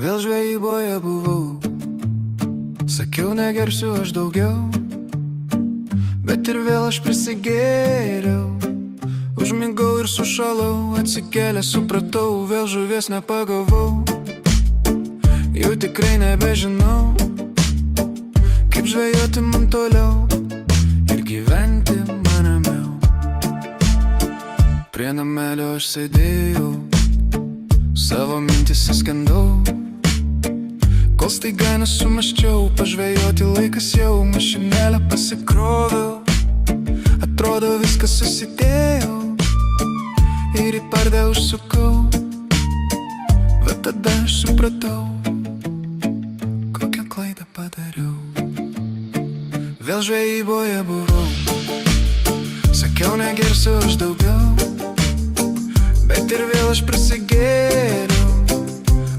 Vėl žvejyboje buvau, sakiau negersiu aš daugiau, bet ir vėl aš prisigėriau. Užmigau ir sušalau, atsikėlęs supratau, vėl žuvies nepagavau. Jau tikrai nebežinau, kaip žvejoti man toliau ir gyventi man ramiau. Prie namelio aš sėdėjau, savo mintis įskendau, kol staiga nesumasčiau, pažvejoti laikas jau, mašinėlę pasikroviau. Atrodo viskas susidėjau ir į pardą užsukau, va tada aš supratau, kokią klaidą padariau. Vėl žvejyboje buvau, sakiau negersiu aš daugiau, bet ir vėl aš prisigėriau.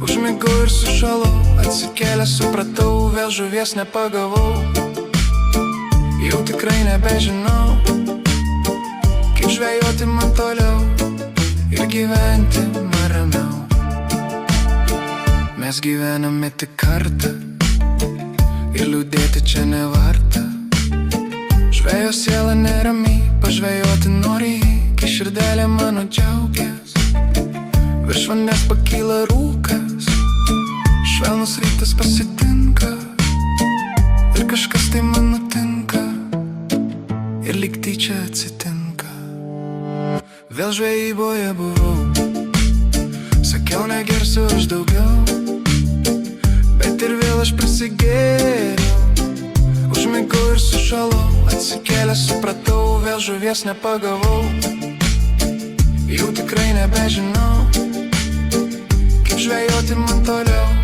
Užmigau ir sušalau, atsikėlęs supratau, vėl žuvies nepagavau. Jau tikrai nebežinau, kaip žvejoti man toliau ir gyventi man ramiau. Mes gyvename tik kartą ir liūdėti čia nevarta. Žvejo siela nerami, pažvejoti nori, kai širdelė mano džiaugias. Virš vandens pakyla rūkas, švelnus rytas pasitinka ir kažkas tai man nutinka ir lyg tyčia atsitinka. Vėl žvejyboje buvau, sakiau negersiu aš daugiau, bet ir vėl aš prisigėriau. Užmigau ir sušalau, atsikėlęs supratau, vėl žuvies nepagavau. Jau tikrai nebežinau, kaip žvejoti man toliau